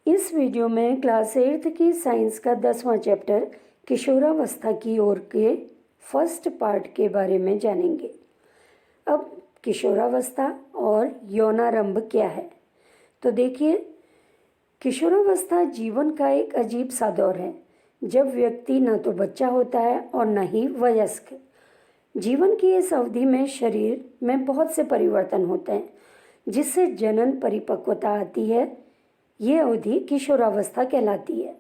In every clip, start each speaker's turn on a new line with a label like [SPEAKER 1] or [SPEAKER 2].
[SPEAKER 1] इस वीडियो में क्लास 8 की साइंस का 10वां चैप्टर किशोरावस्था की ओर के फर्स्ट पार्ट के बारे में जानेंगे। अब किशोरावस्था और यौनारंभ क्या है, तो देखिए, किशोरावस्था जीवन का एक अजीब सा दौर है जब व्यक्ति न तो बच्चा होता है और न ही वयस्क। जीवन की इस अवधि में शरीर में बहुत से परिवर्तन होते हैं जिससे जनन परिपक्वता आती है। ये अवधि किशोरावस्था कहलाती है।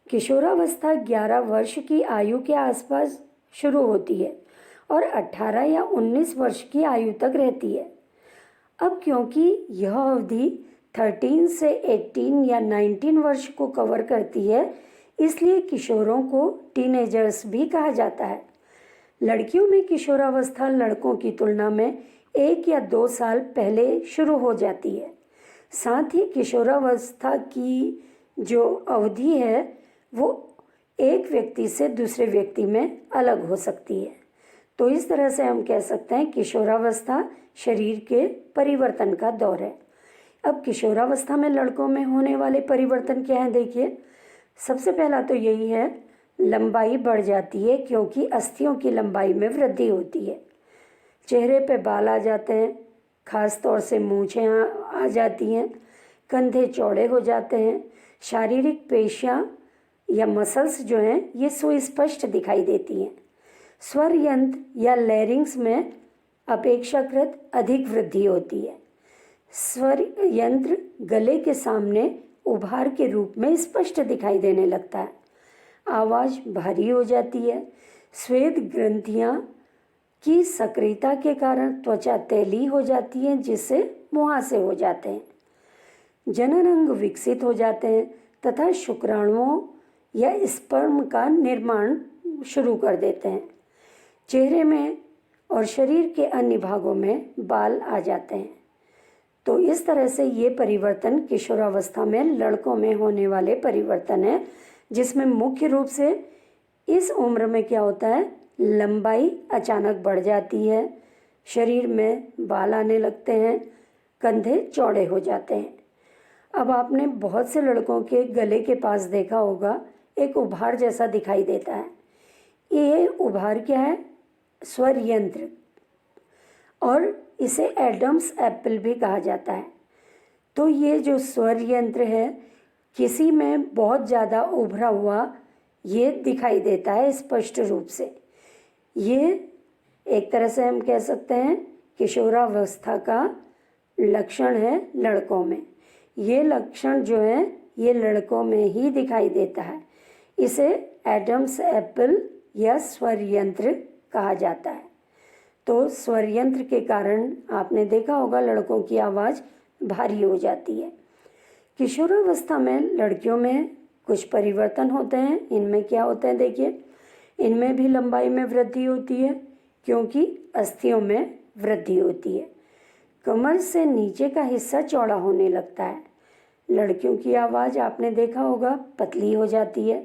[SPEAKER 1] किशोरावस्था 11 वर्ष की आयु के आसपास शुरू होती है और 18 या 19 वर्ष की आयु तक रहती है। अब क्योंकि यह अवधि 13 से 18 या 19 वर्ष को कवर करती है, इसलिए किशोरों को टीनेजर्स भी कहा जाता है। लड़कियों में किशोरावस्था लड़कों की तुलना में 1 या 2 साल पहले शुरू हो जाती है। साथ ही किशोरावस्था की जो अवधि है वो एक व्यक्ति से दूसरे व्यक्ति में अलग हो सकती है। तो इस तरह से हम कह सकते हैं किशोरावस्था शरीर के परिवर्तन का दौर है। अब किशोरावस्था में लड़कों में होने वाले परिवर्तन क्या हैं, देखिए। सबसे पहला तो यही है, लंबाई बढ़ जाती है क्योंकि अस्थियों की लंबाई में वृद्धि होती है। चेहरे पे बाल आ जाते हैं, खास तौर से मूछें आ जाती हैं, कंधे चौड़े हो जाते हैं, शारीरिक पेशियां या मसल्स जो हैं ये सुस्पष्ट दिखाई देती हैं। स्वर यंत्र या लैरिंग्स में अपेक्षाकृत अधिक वृद्धि होती है। स्वर यंत्र गले के सामने उभार के रूप में स्पष्ट दिखाई देने लगता है। आवाज़ भारी हो जाती है। श्वेत ग्रंथियां की सक्रियता के कारण त्वचा तैलीय हो जाती है जिससे मुहासे हो जाते हैं। जनन अंग विकसित हो जाते हैं तथा शुक्राणुओं या स्पर्म का निर्माण शुरू कर देते हैं। चेहरे में और शरीर के अन्य भागों में बाल आ जाते हैं। तो इस तरह से ये परिवर्तन किशोरावस्था में लड़कों में होने वाले परिवर्तन है, जिसमें मुख्य रूप से इस उम्र में क्या होता है, लंबाई अचानक बढ़ जाती है, शरीर में बाल आने लगते हैं, कंधे चौड़े हो जाते हैं। अब आपने बहुत से लड़कों के गले के पास देखा होगा, एक उभार जैसा दिखाई देता है। ये उभार क्या है, स्वर यंत्र, और इसे एडम्स एप्पल भी कहा जाता है। तो ये जो स्वर यंत्र है, किसी में बहुत ज़्यादा उभरा हुआ ये दिखाई देता है स्पष्ट रूप से। ये एक तरह से हम कह सकते हैं किशोरावस्था का लक्षण है लड़कों में। ये लक्षण जो है ये लड़कों में ही दिखाई देता है। इसे एडम्स एप्पल या स्वर यंत्र कहा जाता है। तो स्वर यंत्र के कारण आपने देखा होगा लड़कों की आवाज़ भारी हो जाती है। किशोरावस्था में लड़कियों में कुछ परिवर्तन होते हैं। इनमें क्या होता है, देखिए, इनमें भी लंबाई में वृद्धि होती है क्योंकि अस्थियों में वृद्धि होती है। कमर से नीचे का हिस्सा चौड़ा होने लगता है। लड़कियों की आवाज़ आपने देखा होगा पतली हो जाती है।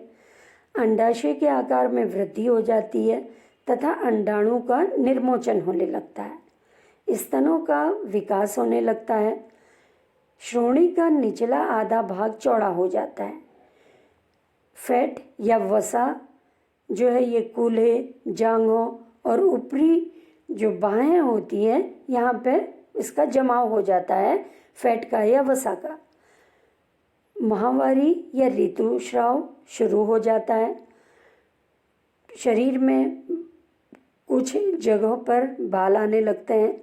[SPEAKER 1] अंडाशय के आकार में वृद्धि हो जाती है तथा अंडाणु का निर्मोचन होने लगता है। स्तनों का विकास होने लगता है। श्रोणि का निचला आधा भाग चौड़ा हो जाता है। फैट या वसा जो है ये कूल्हे, जांघों और ऊपरी जो बाहें होती हैं यहाँ पे इसका जमाव हो जाता है, फैट का या वसा का। माहवारी या ऋतुस्राव शुरू हो जाता है। शरीर में कुछ जगहों पर बाल आने लगते हैं।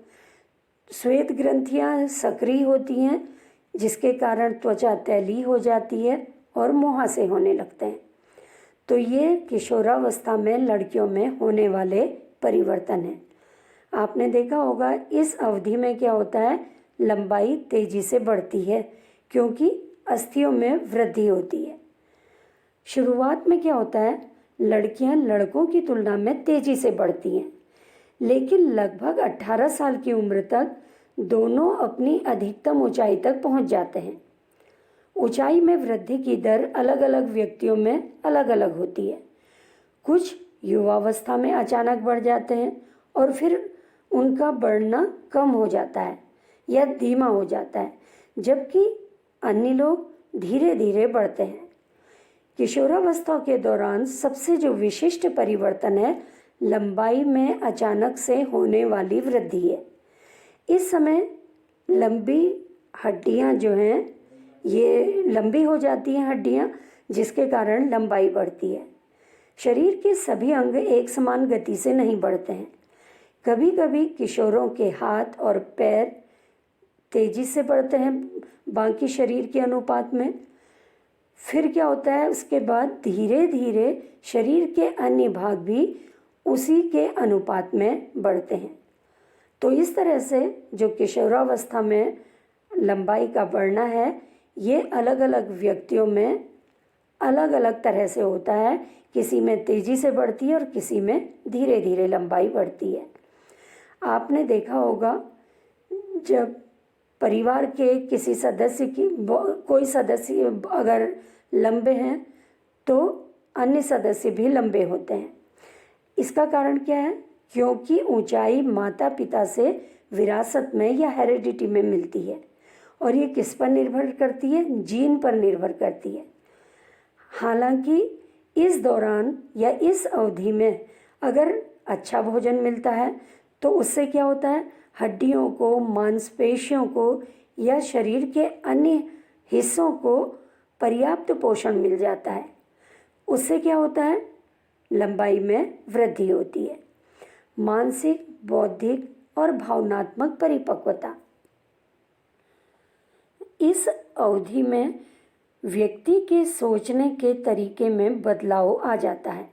[SPEAKER 1] श्वेत ग्रंथियां सक्रिय होती हैं जिसके कारण त्वचा तैलीय हो जाती है और मुहासे होने लगते हैं। तो ये किशोरावस्था में लड़कियों में होने वाले परिवर्तन हैं। आपने देखा होगा इस अवधि में क्या होता है, लंबाई तेजी से बढ़ती है क्योंकि अस्थियों में वृद्धि होती है। शुरुआत में क्या होता है, लड़कियां लड़कों की तुलना में तेजी से बढ़ती हैं, लेकिन लगभग 18 साल की उम्र तक दोनों अपनी अधिकतम ऊंचाई तक पहुंच जाते हैं। ऊंचाई में वृद्धि की दर अलग अलग व्यक्तियों में अलग अलग होती है। कुछ युवावस्था में अचानक बढ़ जाते हैं और फिर उनका बढ़ना कम हो जाता है या धीमा हो जाता है, जबकि अन्य लोग धीरे धीरे बढ़ते हैं। किशोरावस्था के दौरान सबसे जो विशिष्ट परिवर्तन है, लंबाई में अचानक से होने वाली वृद्धि है। इस समय लंबी हड्डियां जो हैं, ये लंबी हो जाती हैं हड्डियां, जिसके कारण लंबाई बढ़ती है। शरीर के सभी अंग एक समान गति से नहीं बढ़ते हैं। कभी कभी किशोरों के हाथ और पैर तेजी से बढ़ते हैं बाकी शरीर के अनुपात में। फिर क्या होता है, उसके बाद धीरे धीरे शरीर के अन्य भाग भी उसी के अनुपात में बढ़ते हैं। तो इस तरह से जो किशोरावस्था में लंबाई का बढ़ना है, ये अलग अलग व्यक्तियों में अलग अलग तरह से होता है। किसी में तेज़ी से बढ़ती है और किसी में धीरे धीरे लंबाई बढ़ती है। आपने देखा होगा, जब परिवार के किसी सदस्य की कोई सदस्य अगर लंबे हैं तो अन्य सदस्य भी लंबे होते हैं। इसका कारण क्या है? क्योंकि ऊंचाई माता पिता से विरासत में या हेरिडिटी में मिलती है। और ये किस पर निर्भर करती है? जीन पर निर्भर करती है। हालांकि इस दौरान या इस अवधि में अगर अच्छा भोजन मिलता है तो उससे क्या होता है, हड्डियों को, मांसपेशियों को या शरीर के अन्य हिस्सों को पर्याप्त पोषण मिल जाता है। उससे क्या होता है, लंबाई में वृद्धि होती है। मानसिक, बौद्धिक और भावनात्मक परिपक्वता, इस अवधि में व्यक्ति के सोचने के तरीके में बदलाव आ जाता है।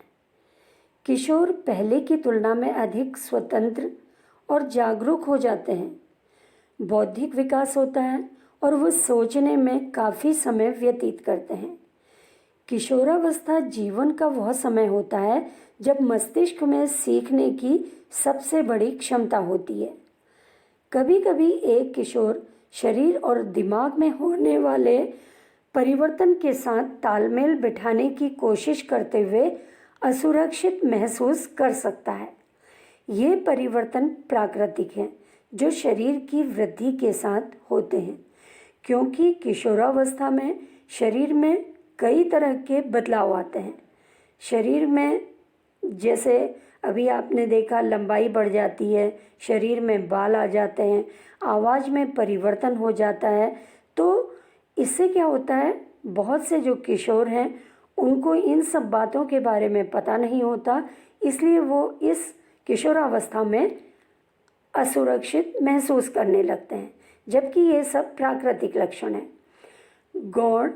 [SPEAKER 1] किशोर पहले की तुलना में अधिक स्वतंत्र और जागरूक हो जाते हैं। बौद्धिक विकास होता है और वो सोचने में काफ़ी समय व्यतीत करते हैं। किशोरावस्था जीवन का वह समय होता है जब मस्तिष्क में सीखने की सबसे बड़ी क्षमता होती है। कभी कभी एक किशोर शरीर और दिमाग में होने वाले परिवर्तन के साथ तालमेल बिठाने की कोशिश करते हुए असुरक्षित महसूस कर सकता है। ये परिवर्तन प्राकृतिक हैं, जो शरीर की वृद्धि के साथ होते हैं, क्योंकि किशोरावस्था में शरीर में कई तरह के बदलाव आते हैं। शरीर में जैसे अभी आपने देखा, लंबाई बढ़ जाती है, शरीर में बाल आ जाते हैं, आवाज़ में परिवर्तन हो जाता है। तो इससे क्या होता है, बहुत से जो किशोर हैं उनको इन सब बातों के बारे में पता नहीं होता, इसलिए वो इस किशोरावस्था में असुरक्षित महसूस करने लगते हैं, जबकि ये सब प्राकृतिक लक्षण है। गौण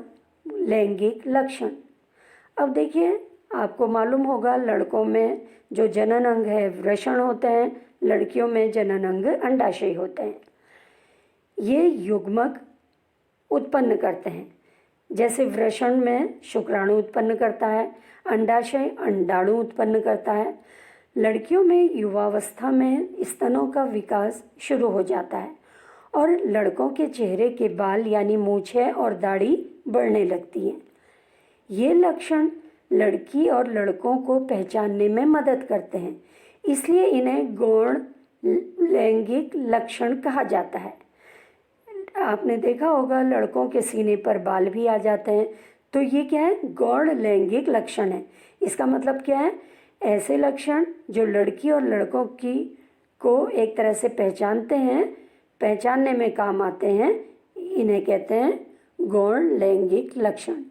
[SPEAKER 1] लैंगिक लक्षण, अब देखिए, आपको मालूम होगा लड़कों में जो जनन अंग है वृषण होते हैं, लड़कियों में जनन अंग अंडाशय होते हैं। ये युग्मक उत्पन्न करते हैं। जैसे वृषण में शुक्राणु उत्पन्न करता है, अंडाशय अंडाणु उत्पन्न करता है। लड़कियों में युवावस्था में स्तनों का विकास शुरू हो जाता है और लड़कों के चेहरे के बाल यानी मूछें और दाढ़ी बढ़ने लगती हैं। ये लक्षण लड़की और लड़कों को पहचानने में मदद करते हैं, इसलिए इन्हें गौण लैंगिक लक्षण कहा जाता है। आपने देखा होगा लड़कों के सीने पर बाल भी आ जाते हैं, तो ये क्या है, गौण लैंगिक लक्षण है। इसका मतलब क्या है, ऐसे लक्षण जो लड़की और लड़कों की को एक तरह से पहचानते हैं, पहचानने में काम आते हैं, इन्हें कहते हैं गौण लैंगिक लक्षण।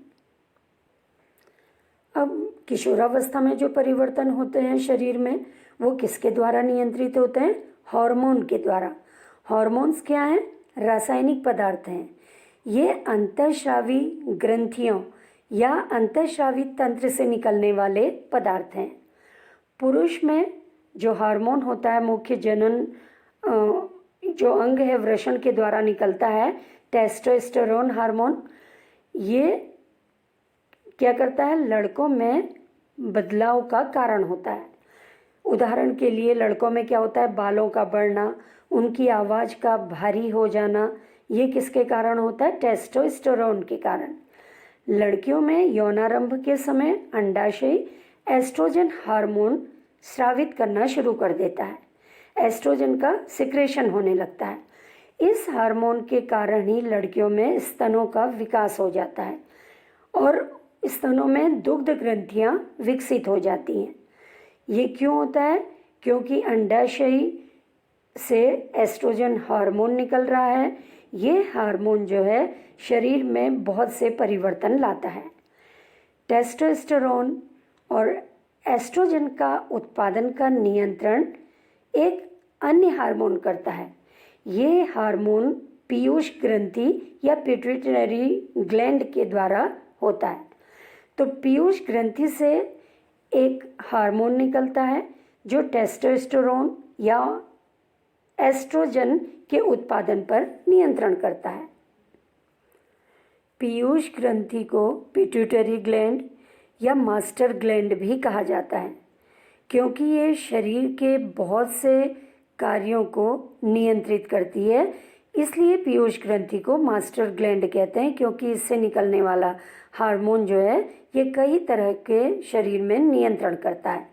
[SPEAKER 1] अब किशोरावस्था में जो परिवर्तन होते हैं शरीर में, वो किसके द्वारा नियंत्रित होते हैं? हार्मोन के द्वारा। हार्मोन्स क्या हैं? रासायनिक पदार्थ हैं। ये अंतःस्रावी ग्रंथियों या अंतःस्रावी तंत्र से निकलने वाले पदार्थ हैं। पुरुष में जो हार्मोन होता है, मुख्य जनन जो अंग है वृषण के द्वारा निकलता है, टेस्टोस्टेरोन हार्मोन। ये क्या करता है, लड़कों में बदलाव का कारण होता है। उदाहरण के लिए लड़कों में क्या होता है, बालों का बढ़ना, उनकी आवाज़ का भारी हो जाना, ये किसके कारण होता है? टेस्टोस्टेरोन के कारण। लड़कियों में यौनारंभ के समय अंडाशय एस्ट्रोजन हार्मोन स्रावित करना शुरू कर देता है, एस्ट्रोजन का सिक्रेशन होने लगता है। इस हार्मोन के कारण ही लड़कियों में स्तनों का विकास हो जाता है और स्तनों में दुग्ध ग्रंथियां विकसित हो जाती हैं। ये क्यों होता है? क्योंकि अंडाशय से एस्ट्रोजन हार्मोन निकल रहा है। ये हार्मोन जो है शरीर में बहुत से परिवर्तन लाता है। टेस्टोस्टेरोन और एस्ट्रोजन का उत्पादन का नियंत्रण एक अन्य हार्मोन करता है। ये हार्मोन पीयूष ग्रंथि या पिट्यूटरी ग्लैंड के द्वारा होता है। तो पीयूष ग्रंथि से एक हार्मोन निकलता है जो टेस्टोस्टेरोन या एस्ट्रोजन के उत्पादन पर नियंत्रण करता है। पीयूष ग्रंथि को पिट्यूटरी ग्लैंड या मास्टर ग्लैंड भी कहा जाता है, क्योंकि ये शरीर के बहुत से कार्यों को नियंत्रित करती है। इसलिए पीयूष ग्रंथि को मास्टर ग्लैंड कहते हैं, क्योंकि इससे निकलने वाला हार्मोन जो है ये कई तरह के शरीर में नियंत्रण करता है।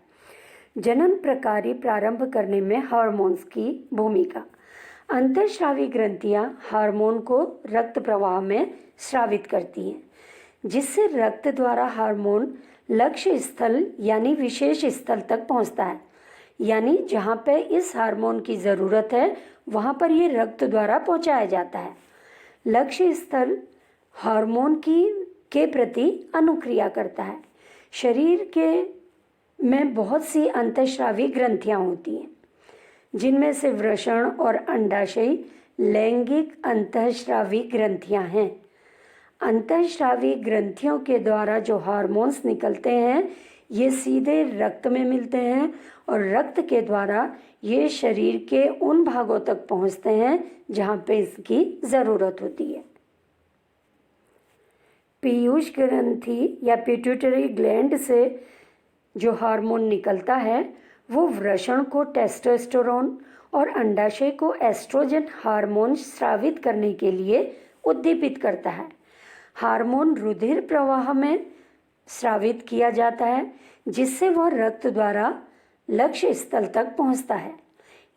[SPEAKER 1] जनन प्रक्रिया प्रारंभ करने में हार्मोन्स की भूमिका। अंतःस्रावी ग्रंथियां हार्मोन को रक्त प्रवाह में स्रावित करती हैं, जिससे रक्त द्वारा हार्मोन लक्ष्य स्थल यानी विशेष स्थल तक पहुंचता है। यानी जहां पे इस हार्मोन की ज़रूरत है वहां पर ये रक्त द्वारा पहुंचाया जाता है। लक्ष्य स्थल हार्मोन के प्रति अनुक्रिया करता है। शरीर के में बहुत सी अंतःस्रावी ग्रंथियां होती हैं, जिनमें से वृषण और अंडाशय लैंगिक अंतःस्रावी ग्रंथियां हैं। अंतःस्रावी ग्रंथियों के द्वारा जो हार्मोन्स निकलते हैं ये सीधे रक्त में मिलते हैं और रक्त के द्वारा ये शरीर के उन भागों तक पहुंचते हैं जहां पे इसकी ज़रूरत होती है। पीयूष ग्रंथि या पिट्यूटरी ग्लैंड से जो हार्मोन निकलता है वो वृषण को टेस्टोस्टेरोन और अंडाशय को एस्ट्रोजन हार्मोन स्रावित करने के लिए उद्दीपित करता है। हार्मोन रुधिर प्रवाह में स्रावित किया जाता है, जिससे वह रक्त द्वारा लक्ष्य स्थल तक पहुंचता है।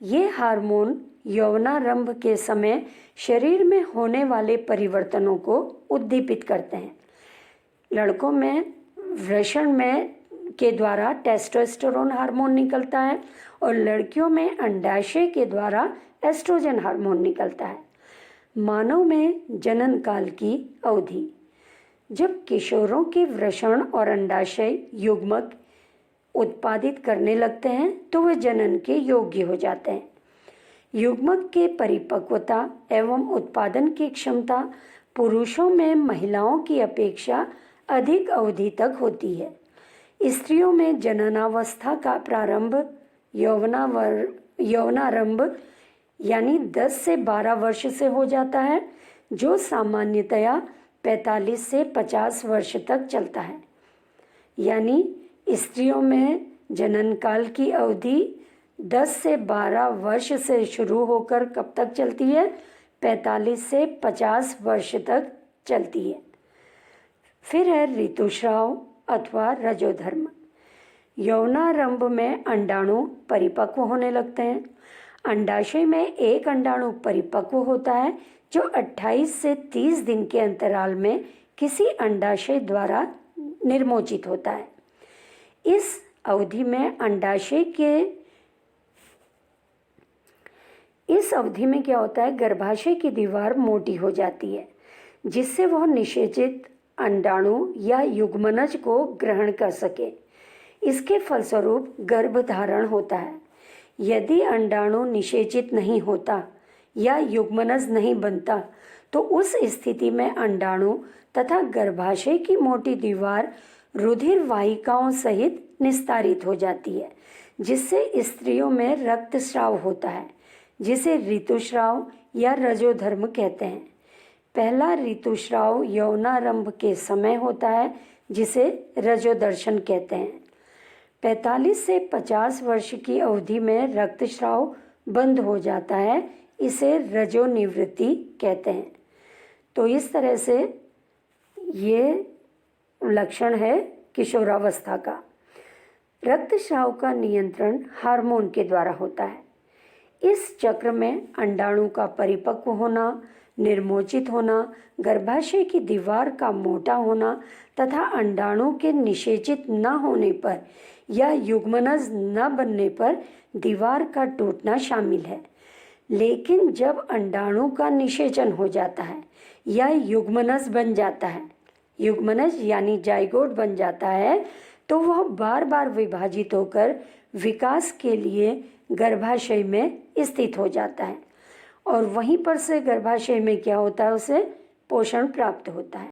[SPEAKER 1] ये हार्मोन यौनारंभ के समय शरीर में होने वाले परिवर्तनों को उद्दीपित करते हैं। लड़कों में वृषण में के द्वारा टेस्टोस्टेरोन हार्मोन निकलता है और लड़कियों में अंडाशय के द्वारा एस्ट्रोजन हार्मोन निकलता है। मानव में जनन काल की अवधि। जब किशोरों के वृषण और अंडाशय युग्मक उत्पादित करने लगते हैं तो वे जनन के योग्य हो जाते हैं। युग्मक के परिपक्वता एवं उत्पादन की क्षमता पुरुषों में महिलाओं की अपेक्षा अधिक अवधि तक होती है। स्त्रियों में जननावस्था का प्रारंभ यौनारंभ यानी 10 से 12 वर्ष से हो जाता है, जो सामान्यतया 45 से 50 वर्ष तक चलता है। यानी स्त्रियों में जनन काल की अवधि 10 से 12 वर्ष से शुरू होकर कब तक चलती है? 45 से 50 वर्ष तक चलती है। फिर है ऋतुस्राव अथवा रजोधर्म। यौनारंभ में अंडाणु परिपक्व होने लगते हैं। अंडाशय में एक अंडाणु परिपक्व होता है जो 28 से 30 दिन के अंतराल में किसी अंडाशय द्वारा निर्मोचित होता है। इस अवधि में क्या होता है, गर्भाशय की दीवार मोटी हो जाती है, जिससे वह निषेचित अंडाणु या युग्मनज को ग्रहण कर सके। इसके फलस्वरूप गर्भधारण होता है। यदि अंडाणु निषेचित नहीं होता या युग्मनज नहीं बनता तो उस स्थिति में अंडाणु तथा गर्भाशय की मोटी दीवार रुधिर वाहिकाओं सहित निस्तारित हो जाती है, जिससे स्त्रियों में रक्तस्राव होता है, जिसे ऋतुस्राव या रजोधर्म कहते हैं। पहला ऋतुस्राव यौनारंभ के समय होता है, जिसे रजोदर्शन कहते हैं। 45 से 50 वर्ष की अवधि में रक्तस्राव बंद हो जाता है, इसे रजोनिवृत्ति कहते हैं। तो इस तरह से ये लक्षण है किशोरावस्था का। रक्तस्राव का नियंत्रण हार्मोन के द्वारा होता है। इस चक्र में अंडाणु का परिपक्व होना, निर्मोचित होना, गर्भाशय की दीवार का मोटा होना तथा अंडाणु के निषेचित न होने पर या युग्मनज न बनने पर दीवार का टूटना शामिल है। लेकिन जब अंडाणु का निषेचन हो जाता है या युग्मनज बन जाता है, युग्मनज यानी जाइगोट बन जाता है, तो वह बार बार विभाजित होकर विकास के लिए गर्भाशय में स्थित हो जाता है और वहीं पर से गर्भाशय में क्या होता है, उसे पोषण प्राप्त होता है।